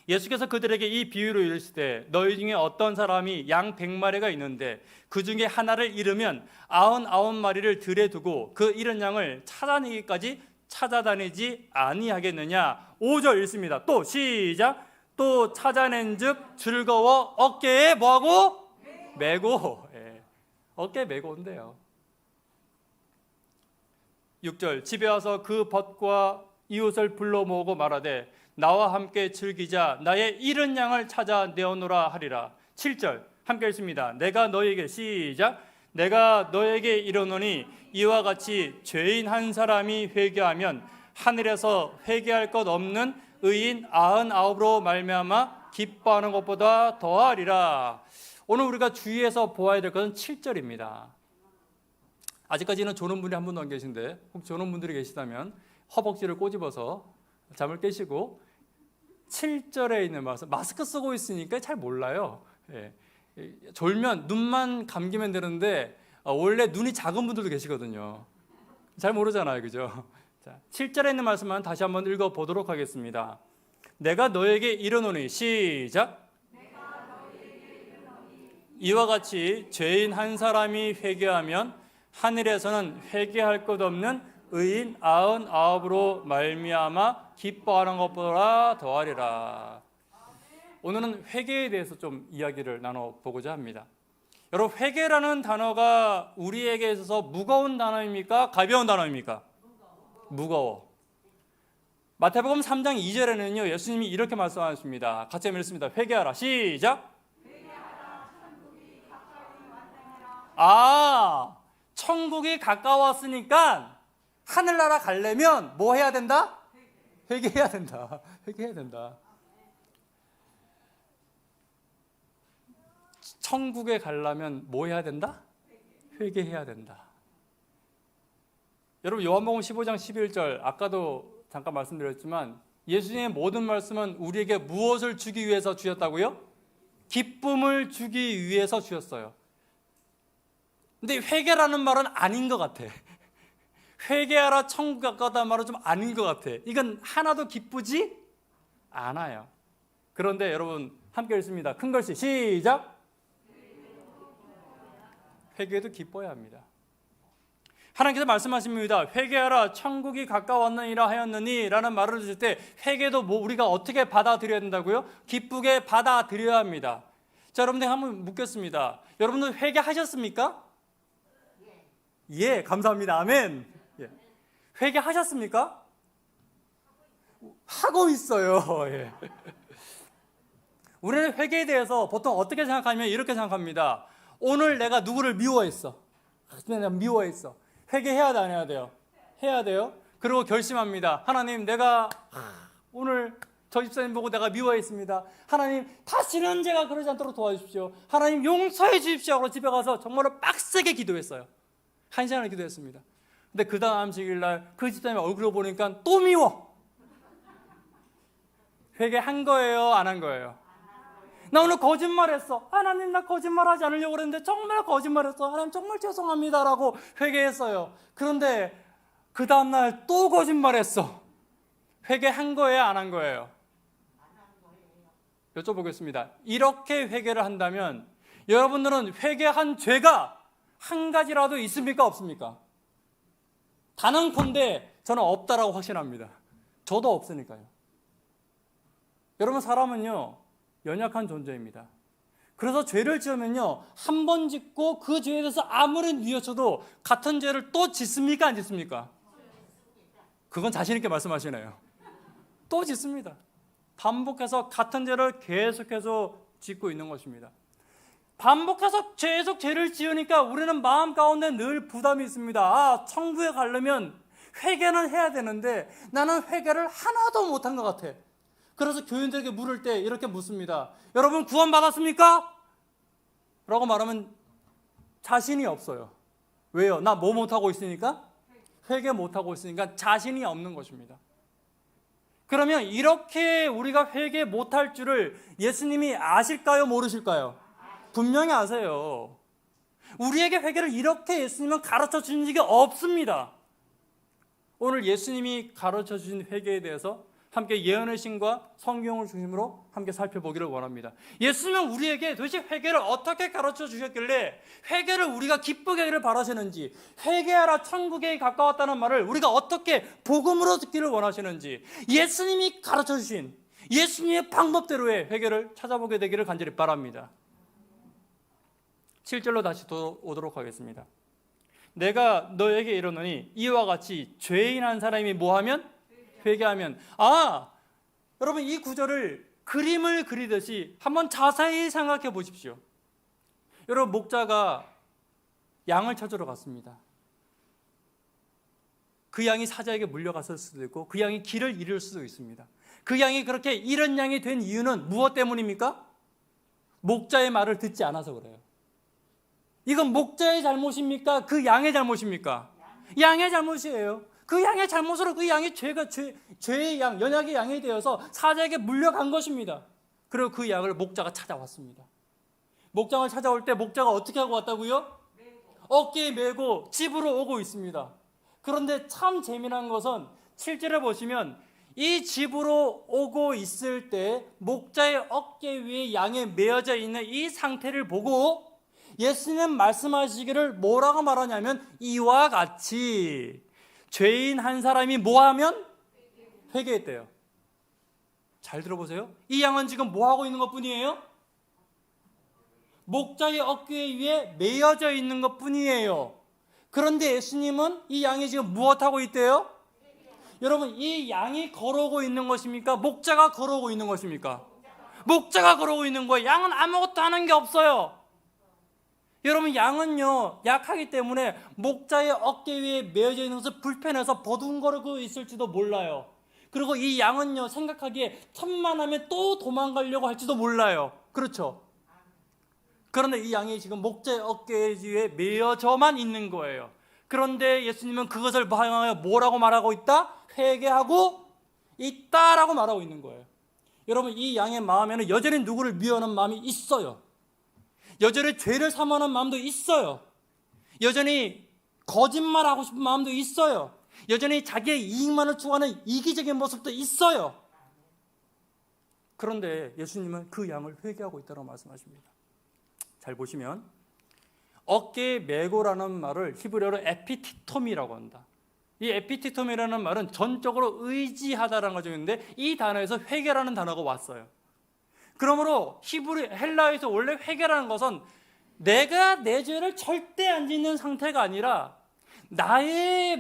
예수께서 그들에게 이 비유로 이르시되 너희 중에 어떤 사람이 양 100마리가 있는데 그 중에 하나를 잃으면 99마리를 들에 두고 그 잃은 양을 찾아내기까지 찾아다니지 아니하겠느냐. 5절 읽습니다. 또 시작. 또 찾아낸즉 즐거워 어깨에 뭐하고? 메고. 예. 어깨에 메고 온대요. 6절 집에 와서 그 벗과 이웃을 불러 모으고 말하되 나와 함께 즐기자. 나의 잃은 양을 찾아 내어놓으라 하리라. 7절 함께 읽습니다. 내가 너에게 시작. 내가 너에게 이르노니 이와 같이 죄인 한 사람이 회개하면 하늘에서 회개할 것 없는 의인 99으로 말미암아 기뻐하는 것보다 더하리라. 오늘 우리가 주의해서 보아야 될 것은 7절입니다. 아직까지는 조는 분이 한 분도 안 계신데 혹 조는 분들이 계시다면 허벅지를 꼬집어서 잠을 깨시고 7절에 있는 말씀, 마스크 쓰고 있으니까 잘 몰라요. 예. 졸면 눈만 감기면 되는데 원래 눈이 작은 분들도 계시거든요. 잘 모르잖아요, 그죠? 자, 7절에 있는 말씀만 다시 한번 읽어보도록 하겠습니다. 내가 너에게 이르노니 시작. 이와 같이 죄인 한 사람이 회개하면 하늘에서는 회개할 것 없는 의인 99으로 말미암아 기뻐하는 것보다 더하리라. 오늘은 회개에 대해서 좀 이야기를 나눠보고자 합니다. 여러분, 회개라는 단어가 우리에게 있어서 무거운 단어입니까? 가벼운 단어입니까? 무거워. 마태복음 3장 2절에는요 예수님이 이렇게 말씀하십니다. 같이 한번 읽습니다. 회개하라. 시작. 천국이 가까웠으니까 하늘나라 가려면 뭐 해야 된다? 회개해야 된다. 회개해야 된다. 천국에 가려면 뭐 해야 된다? 회개해야 된다. 여러분, 요한복음 15장 11절 아까도 잠깐 말씀드렸지만 예수님의 모든 말씀은 우리에게 무엇을 주기 위해서 주셨다고요? 기쁨을 주기 위해서 주셨어요. 근데 회개라는 말은 아닌 것 같아. 회개하라 천국 가까웠다는 말은 좀 아닌 것 같아. 이건 하나도 기쁘지 않아요. 그런데 여러분 함께 읽습니다. 큰 글씨 시작. 회개도 기뻐야 합니다. 하나님께서 말씀하십니다. 회개하라 천국이 가까웠느니라 하였느니 라는 말을 들을 때 회개도 우리가 어떻게 받아들여야 된다고요? 기쁘게 받아들여야 합니다. 자, 여러분들 한번 묻겠습니다. 여러분들 회개하셨습니까? 예, 감사합니다. 아멘. 예. 회개하셨습니까? 하고 있어요. 예. 우리는 회개에 대해서 보통 어떻게 생각하냐면 이렇게 생각합니다. 오늘 내가 누구를 미워했어. 내가 미워했어. 회개해야 돼, 안 해야 돼요? 해야 돼요. 그리고 결심합니다. 하나님, 내가 오늘 저 집사님 보고 내가 미워했습니다. 하나님, 다시는 제가 그러지 않도록 도와주십시오. 하나님, 용서해 주십시오 하고 집에 가서 정말로 빡세게 기도했어요. 1시간을 기도했습니다. 근데 그 다음 주일날 그 집사님 얼굴을 보니까 또 미워. 회개한 거예요, 안 한 거예요? 나 오늘 거짓말했어. 하나님, 나 거짓말하지 않으려고 그랬는데 정말 거짓말했어. 하나님, 정말 죄송합니다라고 회개했어요. 그런데 그 다음날 또 거짓말했어. 회개한 거예요, 안 한 거예요? 여쭤보겠습니다. 이렇게 회개를 한다면 여러분들은 회개한 죄가 한 가지라도 있습니까? 없습니까? 단언컨대 저는 없다라고 확신합니다. 저도 없으니까요. 여러분, 사람은요 연약한 존재입니다. 그래서 죄를 지으면요 한 번 짓고 그 죄에 대해서 아무리 뉘우쳐도 같은 죄를 또 짓습니까? 안 짓습니까? 그건 자신 있게 말씀하시네요. 또 짓습니다. 반복해서 같은 죄를 계속해서 짓고 있는 것입니다. 반복해서 계속 죄를 지으니까 우리는 마음 가운데 늘 부담이 있습니다. 아, 천국에 가려면 회개는 해야 되는데 나는 회개를 하나도 못한 것 같아. 그래서 교인들에게 물을 때 이렇게 묻습니다. 여러분 구원 받았습니까? 라고 말하면 자신이 없어요. 왜요? 나 뭐 못하고 있으니까? 회개 못하고 있으니까 자신이 없는 것입니다. 그러면 이렇게 우리가 회개 못할 줄을 예수님이 아실까요? 모르실까요? 분명히 아세요. 우리에게 회개를 이렇게 예수님은 가르쳐 주신 적이 없습니다. 오늘 예수님이 가르쳐 주신 회개에 대해서 함께 예언의 신과 성경을 중심으로 함께 살펴보기를 원합니다. 예수님은 우리에게 도대체 회개를 어떻게 가르쳐 주셨길래 회개를 우리가 기쁘게 하기를 바라시는지, 회개하라 천국에 가까웠다는 말을 우리가 어떻게 복음으로 듣기를 원하시는지, 예수님이 가르쳐 주신 예수님의 방법대로의 회개를 찾아보게 되기를 간절히 바랍니다. 7절로 다시 오도록 하겠습니다. 내가 너에게 이르노니 이와 같이 죄인 한 사람이 뭐하면? 회개하면. 여러분 이 구절을 그림을 그리듯이 한번 자세히 생각해 보십시오. 여러분 목자가 양을 찾으러 갔습니다. 그 양이 사자에게 물려갔을 수도 있고 그 양이 길을 잃을 수도 있습니다. 그 양이 그렇게 잃은 양이 된 이유는 무엇 때문입니까? 목자의 말을 듣지 않아서 그래요. 이건 목자의 잘못입니까? 그 양의 잘못입니까? 양의 잘못이에요. 그 양의 잘못으로 그 양이 죄의 양, 연약의 양이 되어서 사자에게 물려간 것입니다. 그리고 그 양을 목자가 찾아왔습니다. 목장을 찾아올 때 목자가 어떻게 하고 왔다고요? 어깨에 메고 집으로 오고 있습니다. 그런데 참 재미난 것은 7절에 보시면 이 집으로 오고 있을 때 목자의 어깨 위에 양에 메어져 있는 이 상태를 보고 예수님 말씀하시기를 뭐라고 말하냐면 이와 같이 죄인 한 사람이 뭐하면? 회개했대요. 잘 들어보세요. 이 양은 지금 뭐하고 있는 것뿐이에요? 목자의 어깨 위에 메어져 있는 것뿐이에요. 그런데 예수님은 이 양이 지금 무엇하고 있대요? 여러분 이 양이 걸어오고 있는 것입니까? 목자가 걸어오고 있는 것입니까? 목자가 걸어오고 있는 거예요. 양은 아무것도 하는 게 없어요. 여러분 양은요 약하기 때문에 목자의 어깨 위에 메어져 있는 것을 불편해서 버둥거리고 있을지도 몰라요. 그리고 이 양은요 생각하기에 천만하면 또 도망가려고 할지도 몰라요. 그렇죠? 그런데 이 양이 지금 목자의 어깨 위에 메어져만 있는 거예요. 그런데 예수님은 그것을 방향하여 뭐라고 말하고 있다? 회개하고 있다라고 말하고 있는 거예요. 여러분 이 양의 마음에는 여전히 누구를 미워하는 마음이 있어요. 여전히 죄를 사모하는 마음도 있어요. 여전히 거짓말하고 싶은 마음도 있어요. 여전히 자기의 이익만을 추구하는 이기적인 모습도 있어요. 그런데 예수님은 그 양을 회개하고 있다고 말씀하십니다. 잘 보시면 어깨에 메고라는 말을 히브리어로 에피티톰이라고 한다. 이 에피티톰이라는 말은 전적으로 의지하다라는 거죠. 근데 이 단어에서 회개라는 단어가 왔어요. 그러므로 헬라어에서 원래 회개라는 것은 내가 내 죄를 절대 안 짓는 상태가 아니라 나의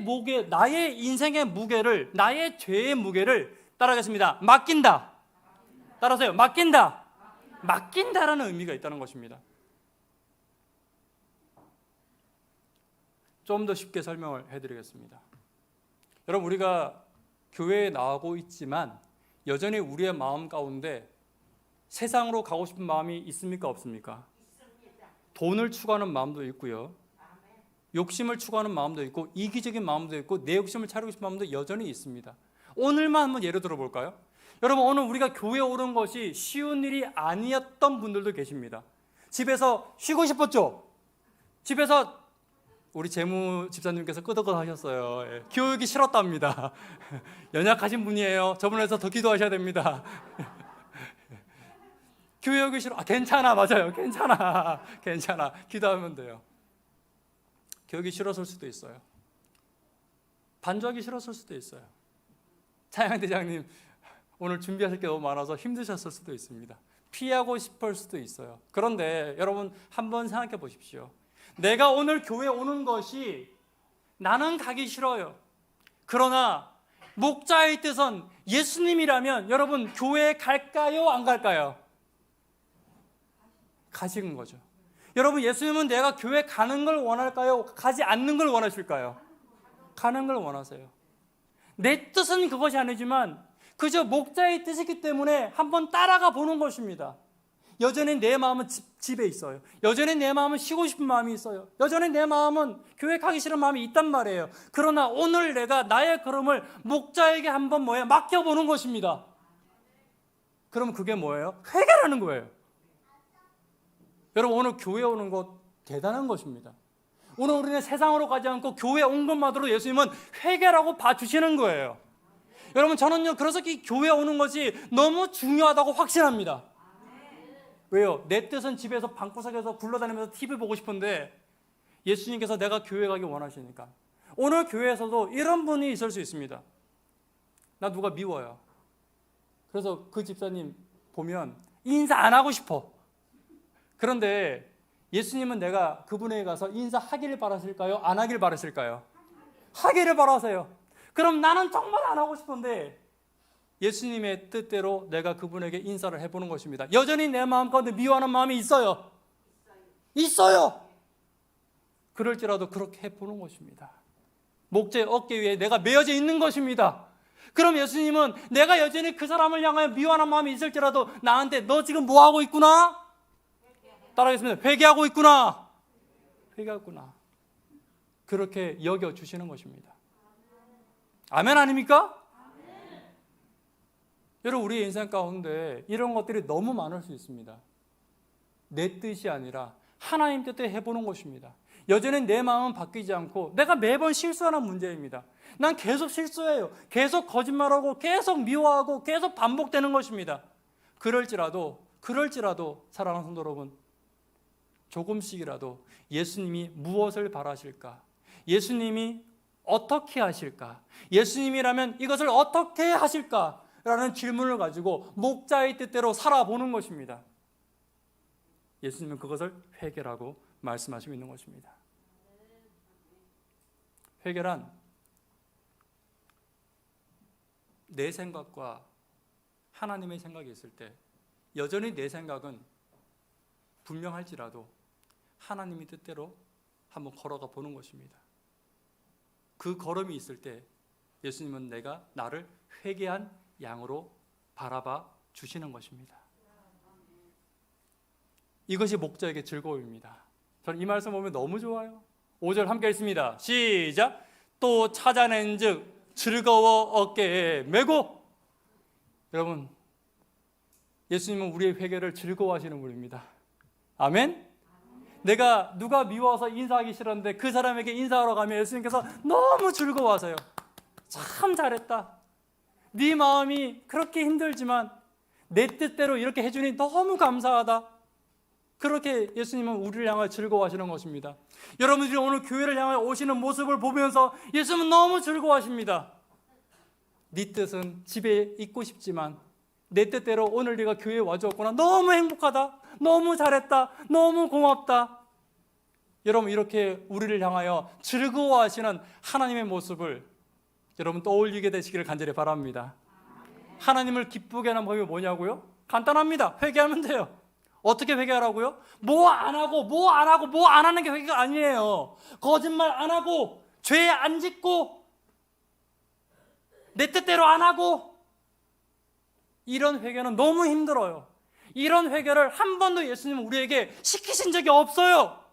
인생의 무게를, 나의 죄의 무게를 따라하겠습니다. 맡긴다. 따라하세요. 맡긴다. 맡긴다라는 의미가 있다는 것입니다. 좀 더 쉽게 설명을 해드리겠습니다. 여러분 우리가 교회에 나오고 있지만 여전히 우리의 마음 가운데 세상으로 가고 싶은 마음이 있습니까? 없습니까? 돈을 추구하는 마음도 있고요. 욕심을 추구하는 마음도 있고 이기적인 마음도 있고 내 욕심을 차리고 싶은 마음도 여전히 있습니다. 오늘만 한번 예를 들어볼까요? 여러분 오늘 우리가 교회에 오는 것이 쉬운 일이 아니었던 분들도 계십니다. 집에서 쉬고 싶었죠? 집에서 우리 재무 집사님께서 끄덕끄덕 하셨어요. 예, 교육이 싫었답니다. 연약하신 분이에요. 저분에서 더 기도하셔야 됩니다. 교회 오기 싫어. 괜찮아, 맞아요. 괜찮아, 괜찮아. 기도하면 돼요. 교육이 싫었을 수도 있어요. 반주하기 싫었을 수도 있어요. 찬양대장님 오늘 준비하실 게 너무 많아서 힘드셨을 수도 있습니다. 피하고 싶을 수도 있어요. 그런데 여러분 한번 생각해 보십시오. 내가 오늘 교회 오는 것이 나는 가기 싫어요. 그러나 목자의 뜻은 예수님이라면 여러분 교회에 갈까요? 안 갈까요? 가시는 거죠. 여러분 예수님은 내가 교회 가는 걸 원할까요? 가지 않는 걸 원하실까요? 가는 걸 원하세요. 내 뜻은 그것이 아니지만 그저 목자의 뜻이기 때문에 한번 따라가 보는 것입니다. 여전히 내 마음은 집에 있어요. 여전히 내 마음은 쉬고 싶은 마음이 있어요. 여전히 내 마음은 교회 가기 싫은 마음이 있단 말이에요. 그러나 오늘 내가 나의 걸음을 목자에게 한번 맡겨보는 것입니다. 그럼 그게 뭐예요? 회개라는 거예요. 여러분 오늘 교회 오는 것 대단한 것입니다. 오늘 우리는 세상으로 가지 않고 교회 온 것만으로 예수님은 회개라고 봐주시는 거예요. 여러분 저는요 그래서 이 교회 오는 것이 너무 중요하다고 확신합니다. 왜요? 내 뜻은 집에서 방구석에서 굴러다니면서 TV 보고 싶은데 예수님께서 내가 교회 가기 원하시니까. 오늘 교회에서도 이런 분이 있을 수 있습니다. 나 누가 미워요. 그래서 그 집사님 보면 인사 안 하고 싶어. 그런데 예수님은 내가 그분에게 가서 인사하기를 바라실까요? 안 하기를 바라실까요? 하기를 바라세요. 그럼 나는 정말 안 하고 싶은데 예수님의 뜻대로 내가 그분에게 인사를 해보는 것입니다. 여전히 내 마음 가운데 미워하는 마음이 있어요. 있어요. 그럴지라도 그렇게 해보는 것입니다. 목자의 어깨 위에 내가 메어져 있는 것입니다. 그럼 예수님은 내가 여전히 그 사람을 향하여 미워하는 마음이 있을지라도 나한테 너 지금 뭐 하고 있구나? 따라하겠습니다. 회개하고 있구나. 회개하구나. 그렇게 여겨주시는 것입니다. 아멘 아닙니까? 여러분 우리의 인생 가운데 이런 것들이 너무 많을 수 있습니다. 내 뜻이 아니라 하나님 뜻대로 해보는 것입니다. 여전히 내 마음은 바뀌지 않고 내가 매번 실수하는 문제입니다. 난 계속 실수해요. 계속 거짓말하고 계속 미워하고 계속 반복되는 것입니다. 그럴지라도 사랑하는 성도 여러분 조금씩이라도 예수님이 무엇을 바라실까? 예수님이 어떻게 하실까? 예수님이라면 이것을 어떻게 하실까? 라는 질문을 가지고 목자의 뜻대로 살아보는 것입니다. 예수님은 그것을 회개라고 말씀하시고 있는 것입니다. 회개란 내 생각과 하나님의 생각이 있을 때 여전히 내 생각은 분명할지라도 하나님의 뜻대로 한번 걸어가 보는 것입니다. 그 걸음이 있을 때 예수님은 내가 나를 회개한 양으로 바라봐 주시는 것입니다. 이것이 목자에게 즐거움입니다. 저는 이 말씀 보면 너무 좋아요. 5절 함께 읽습니다. 시작. 또 찾아낸 즉 즐거워 어깨에 메고. 여러분 예수님은 우리의 회개를 즐거워하시는 분입니다. 아멘. 내가 누가 미워서 인사하기 싫었는데 그 사람에게 인사하러 가면 예수님께서 너무 즐거워하세요. 참 잘했다. 네 마음이 그렇게 힘들지만 내 뜻대로 이렇게 해주니 너무 감사하다. 그렇게 예수님은 우리를 향하여 즐거워하시는 것입니다. 여러분들이 오늘 교회를 향하여 오시는 모습을 보면서 예수님은 너무 즐거워하십니다. 네 뜻은 집에 있고 싶지만 내 뜻대로 오늘 네가 교회에 와주었구나. 너무 행복하다. 너무 잘했다. 너무 고맙다. 여러분 이렇게 우리를 향하여 즐거워하시는 하나님의 모습을 여러분 떠올리게 되시기를 간절히 바랍니다. 하나님을 기쁘게 하는 법이 뭐냐고요? 간단합니다. 회개하면 돼요. 어떻게 회개하라고요? 뭐 안 하는 게 회개가 아니에요. 거짓말 안 하고 죄 안 짓고 내 뜻대로 안 하고 이런 회개는 너무 힘들어요. 이런 회개를 한 번도 예수님은 우리에게 시키신 적이 없어요.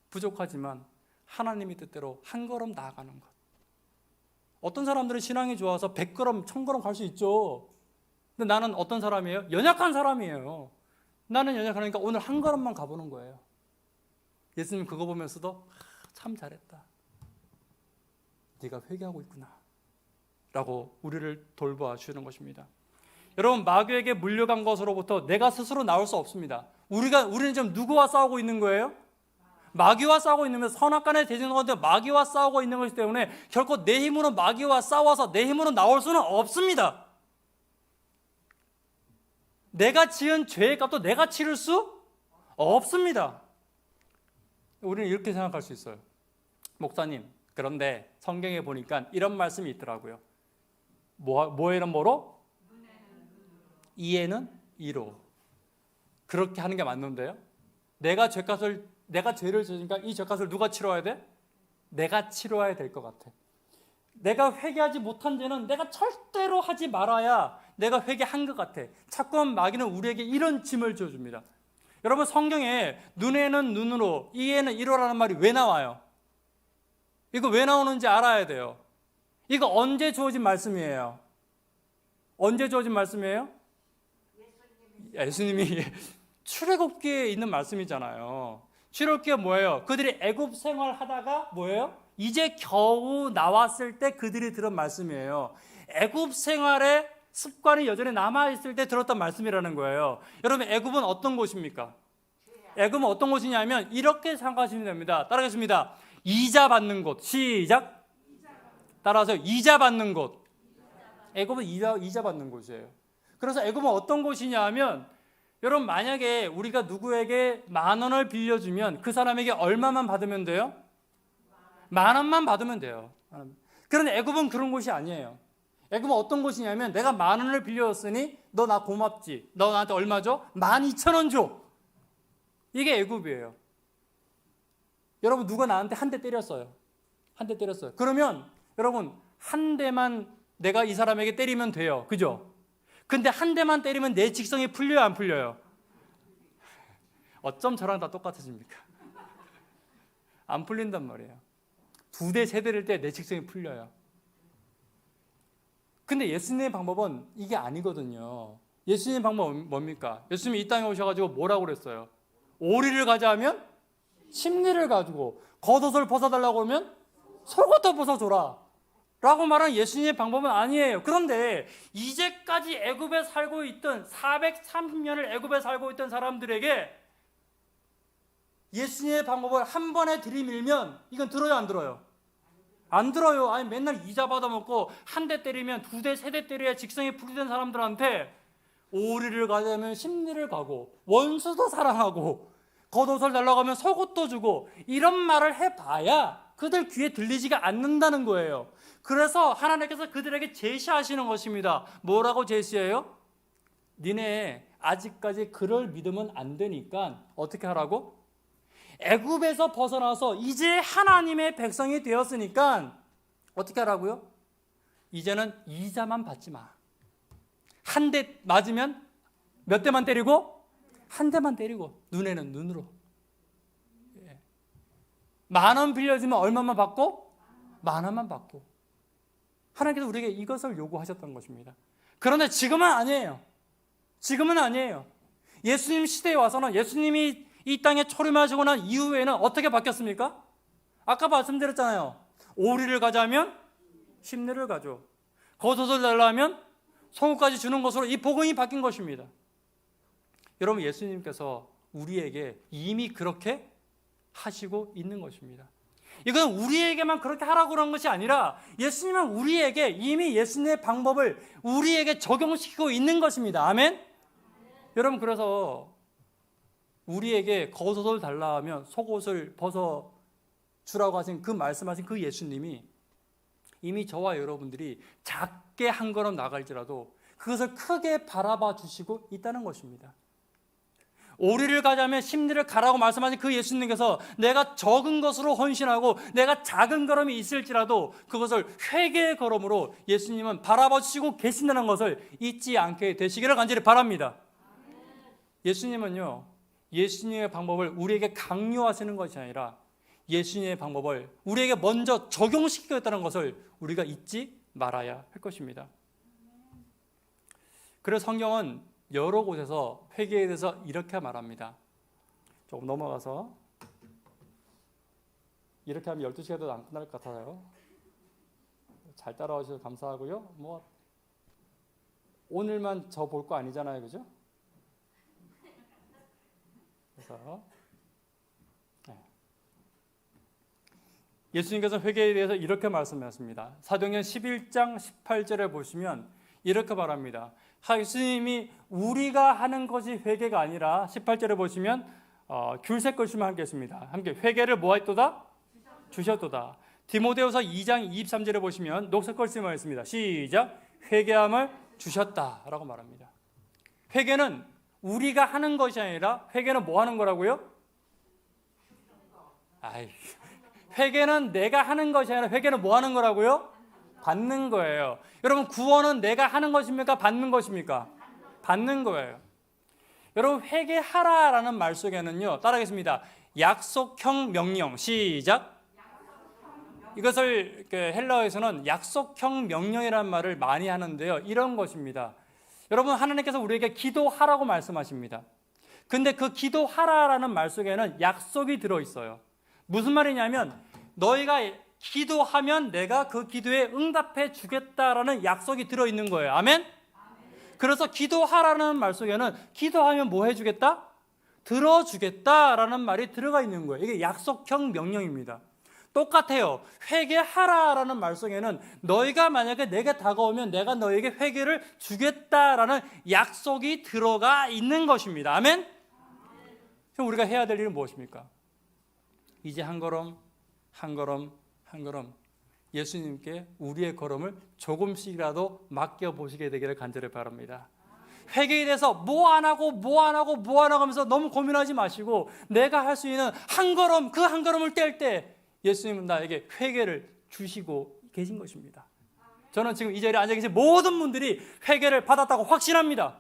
부족하지만 하나님의 뜻대로 한 걸음 나아가는 것. 어떤 사람들은 신앙이 좋아서 100걸음, 1000걸음 갈 수 있죠. 근데 나는 어떤 사람이에요? 연약한 사람이에요. 나는 연약하니까 오늘 한 걸음만 가보는 거예요. 예수님 그거 보면서도 참 잘했다. 네가 회개하고 있구나. 라고 우리를 돌봐 주는 것입니다. 여러분, 마귀에게 물려간 것으로부터 내가 스스로 나올 수 없습니다. 우리는 지금 누구와 싸우고 있는 거예요? 마귀와 싸우고 있는 거예요. 선악간의 대적인 건데 마귀와 싸우고 있는 것이기 때문에 결코 내 힘으로 마귀와 싸워서 내 힘으로 나올 수는 없습니다. 내가 지은 죄의 값도 내가 치를 수 없습니다. 우리는 이렇게 생각할 수 있어요. 목사님, 그런데 성경에 보니까 이런 말씀이 있더라고요. 뭐에는 뭐로? 이에는 이로. 그렇게 하는 게 맞는데요. 내가 죄를 지으니까 이 죄값을 누가 치러야 돼? 내가 치러야 될 것 같아. 내가 회개하지 못한 죄는 내가 절대로 하지 말아야 내가 회개한 것 같아. 자꾸만 마귀는 우리에게 이런 짐을 지어줍니다. 여러분, 성경에 눈에는 눈으로, 이에는 이로라는 말이 왜 나와요? 이거 왜 나오는지 알아야 돼요. 이거 언제 주어진 말씀이에요? 언제 주어진 말씀이에요? 예수님이 출애굽기에 있는 말씀이잖아요. 출애굽기가 뭐예요? 그들이 애굽 생활하다가 뭐예요? 이제 겨우 나왔을 때 그들이 들은 말씀이에요. 애굽 생활의 습관이 여전히 남아있을 때 들었던 말씀이라는 거예요. 여러분, 애굽은 어떤 곳입니까? 애굽은 어떤 곳이냐면 이렇게 생각하시면 됩니다. 따라하겠습니다. 이자 받는 곳. 시작. 따라서 이자 받는 곳. 애굽은 이자 받는 곳이에요. 그래서 애굽은 어떤 곳이냐 하면, 여러분, 만약에 우리가 누구에게 10,000원을 빌려주면 그 사람에게 얼마만 받으면 돼요? 10,000원만 받으면 돼요. 그런데 애굽은 그런 곳이 아니에요. 애굽은 어떤 곳이냐면, 내가 10,000원을 빌려줬으니 너 나 고맙지. 너 나한테 얼마 줘? 12,000원 줘. 이게 애굽이에요. 여러분, 누가 나한테 한 대 때렸어요. 한 대 때렸어요. 그러면 여러분, 한 대만 내가 이 사람에게 때리면 돼요. 그죠? 근데 한 대만 때리면 내 직성이 풀려요, 안 풀려요? 어쩜 저랑 다 똑같으십니까? 안 풀린단 말이에요. 2대, 3대를 때 내 직성이 풀려요. 근데 예수님의 방법은 이게 아니거든요. 예수님의 방법은 뭡니까? 예수님이 이 땅에 오셔가지고 뭐라고 그랬어요? 오리를 가자 하면 심리를 가지고, 겉옷을 벗어달라고 하면 속옷도 벗어줘라 라고 말하는 예수님의 방법은 아니에요. 그런데 이제까지 애굽에 살고 있던 430년을 애굽에 살고 있던 사람들에게 예수님의 방법을 한 번에 들이밀면 이건 들어요, 안 들어요? 안 들어요. 아니, 맨날 이자 받아먹고 한 대 때리면 2대, 3대 때려야 직성이 풀리던 사람들한테 오리를 가자면 심리를 가고, 원수도 사랑하고, 겉옷을 달라고 하면 속옷도 주고, 이런 말을 해봐야 그들 귀에 들리지가 않는다는 거예요. 그래서 하나님께서 그들에게 제시하시는 것입니다. 뭐라고 제시해요? 니네 아직까지 그럴 믿음은 안 되니까 어떻게 하라고? 애굽에서 벗어나서 이제 하나님의 백성이 되었으니까 어떻게 하라고요? 이제는 이자만 받지 마. 한 대 맞으면 몇 대만 때리고? 한 대만 때리고, 눈에는 눈으로. 10,000원 빌려주면 얼마만 받고? 10,000원만 받고. 하나님께서 우리에게 이것을 요구하셨던 것입니다. 그런데 지금은 아니에요. 지금은 아니에요. 예수님 시대에 와서는, 예수님이 이 땅에 초림하시고 난 이후에는 어떻게 바뀌었습니까? 아까 말씀드렸잖아요. 오리를 가자면 심리를 가져, 겉옷을 달라 하면 속옷까지 주는 것으로 이 복음이 바뀐 것입니다. 여러분, 예수님께서 우리에게 이미 그렇게 하시고 있는 것입니다. 이건 우리에게만 그렇게 하라고 그런 것이 아니라 예수님은 우리에게 이미 예수님의 방법을 우리에게 적용시키고 있는 것입니다. 아멘? 여러분, 그래서 우리에게 겉옷을 달라 하면 속옷을 벗어 주라고 하신 그 말씀하신 그 예수님이 이미 저와 여러분들이 작게 한 걸음 나갈지라도 그것을 크게 바라봐 주시고 있다는 것입니다. 오리를 가자면 심리를 가라고 말씀하신 그 예수님께서 내가 적은 것으로 헌신하고 내가 작은 걸음이 있을지라도 그것을 회개의 걸음으로 예수님은 바라봐 주시고 계신다는 것을 잊지 않게 되시기를 간절히 바랍니다. 예수님은요, 예수님의 방법을 우리에게 강요하시는 것이 아니라 예수님의 방법을 우리에게 먼저 적용시키겠다는 것을 우리가 잊지 말아야 할 것입니다. 그래서 성경은 여러 곳에서 회개에 대해서 이렇게 말합니다. 조금 넘어가서, 이렇게 하면 12시간 도 안 끝날 것 같아요. 잘 따라와 주셔서 감사하고요. 오늘만 저 볼 거 아니잖아요, 그죠? 그래서 예수님께서 회개에 대해서 이렇게 말씀하셨습니다. 사도행전 11장 18절에 보시면 이렇게 말합니다. 예수님이 우리가 하는 것이 회개가 아니라 18절에 보시면 귤색 글씨만 하겠습니다. 함께 회개를 뭐하였도다? 주셨도다. 디모데후서 2장 23절에 보시면 녹색 글씨만 있습니다. 시작. 회개함을 주셨다라고 말합니다. 회개는 우리가 하는 것이 아니라 회개는 뭐 하는 거라고요? 회개는 내가 하는 것이 아니라 회개는 뭐 하는 거라고요? 받는 거예요. 여러분, 구원은 내가 하는 것입니까? 받는 것입니까? 받는 거예요. 여러분, 회개하라라는 말 속에는요, 따라하겠습니다. 약속형 명령. 시작. 이것을 헬라어에서는 약속형 명령이라는 말을 많이 하는데요, 이런 것입니다. 여러분, 하나님께서 우리에게 기도하라고 말씀하십니다. 근데 그 기도하라라는 말 속에는 약속이 들어있어요. 무슨 말이냐면 너희가 기도하면 내가 그 기도에 응답해 주겠다라는 약속이 들어있는 거예요. 아멘? 그래서 기도하라는 말 속에는 기도하면 뭐 해주겠다? 들어주겠다라는 말이 들어가 있는 거예요. 이게 약속형 명령입니다. 똑같아요. 회개하라라는 말 속에는 너희가 만약에 내게 다가오면 내가 너에게 회개를 주겠다라는 약속이 들어가 있는 것입니다. 아멘? 그럼 우리가 해야 될 일은 무엇입니까? 이제 한 걸음 한 걸음 한 걸음 예수님께 우리의 걸음을 조금씩이라도 맡겨보시게 되기를 간절히 바랍니다. 회개에 대해서 뭐 안 하고 하면서 너무 고민하지 마시고 내가 할 수 있는 한 걸음, 그 한 걸음을 뗄 때 예수님은 나에게 회개를 주시고 계신 것입니다. 저는 지금 이 자리에 앉아 계신 모든 분들이 회개를 받았다고 확신합니다.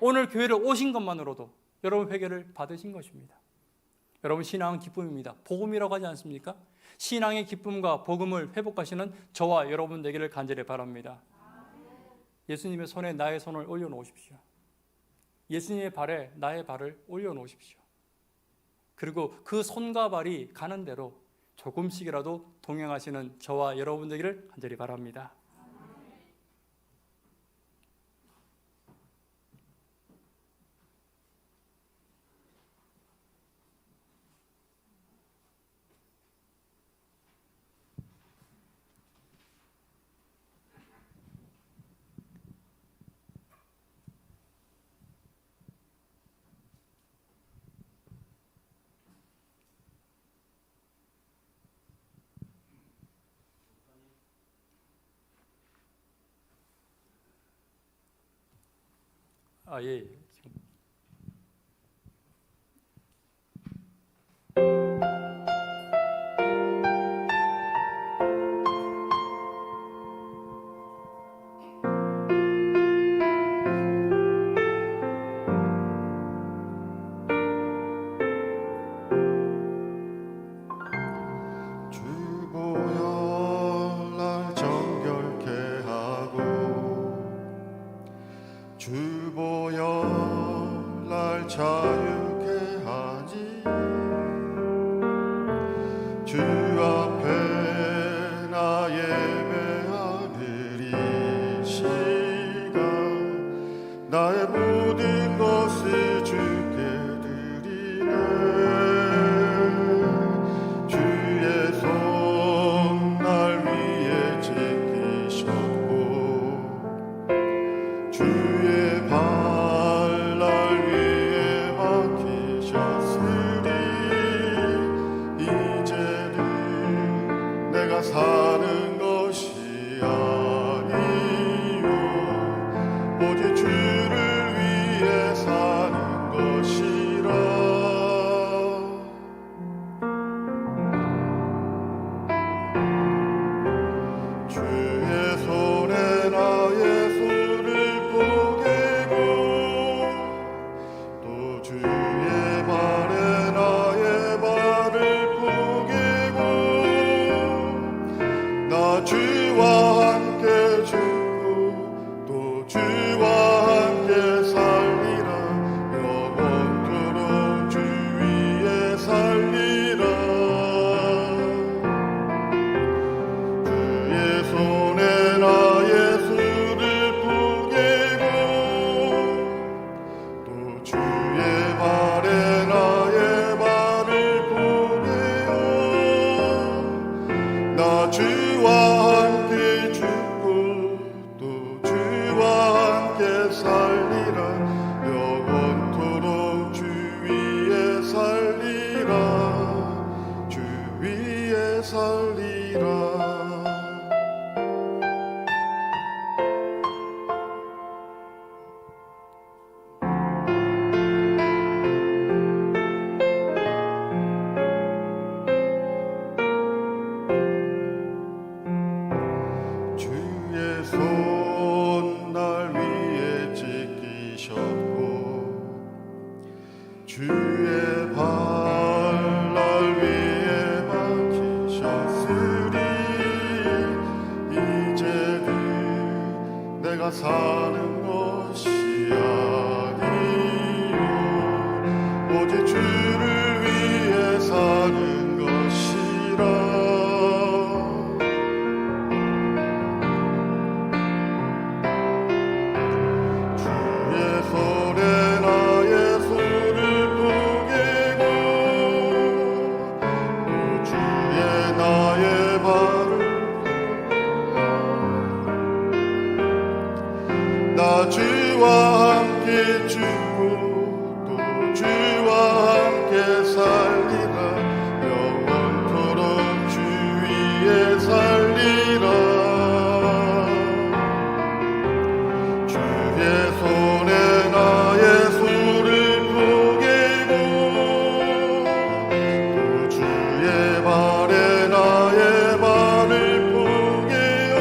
오늘 교회를 오신 것만으로도 여러분 회개를 받으신 것입니다. 여러분, 신앙은 기쁨입니다. 복음이라고 하지 않습니까? 신앙의 기쁨과 복음을 회복하시는 저와 여러분 되기를 간절히 바랍니다. 예수님의 손에 나의 손을 올려놓으십시오. 예수님의 발에 나의 발을 올려놓으십시오. 그리고 그 손과 발이 가는 대로 조금씩이라도 동행하시는 저와 여러분 되기를 간절히 바랍니다. 예. 주보혈 날 정결케 하고 주보혈 살리라. 주의 손 날 위에 지키셨고 주의 발 날 위에 박히셨으리. 이제는 내가 사는 것이 아니요 오직 주를 위해 사는 것이라. 나 주와 함께 죽고 또 주와 함께 살리라. 영원토록 주 위에 살리라. 주의 손에 나의 손을 포개고 또 주의 발에 나의 발을 포개요.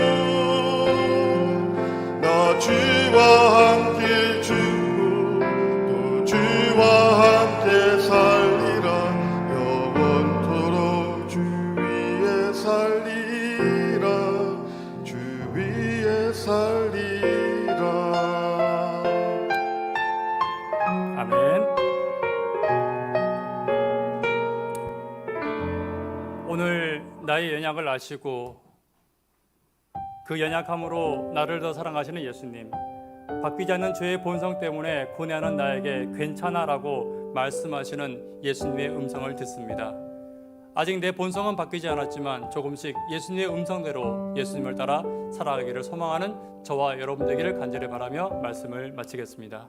나 주와 함께 죽고 또 주와 함께 살리라. 영원토록 주 위에 살리라. 주 위에 살리라. 아멘. 오늘 나의 연약을 아시고 그 연약함으로 나를 더 사랑하시는 예수님, 바뀌지 않는 죄의 본성 때문에 고뇌하는 나에게 괜찮아라고 말씀하시는 예수님의 음성을 듣습니다. 아직 내 본성은 바뀌지 않았지만 조금씩 예수님의 음성대로 예수님을 따라 살아가기를 소망하는 저와 여러분 되기를 간절히 바라며 말씀을 마치겠습니다.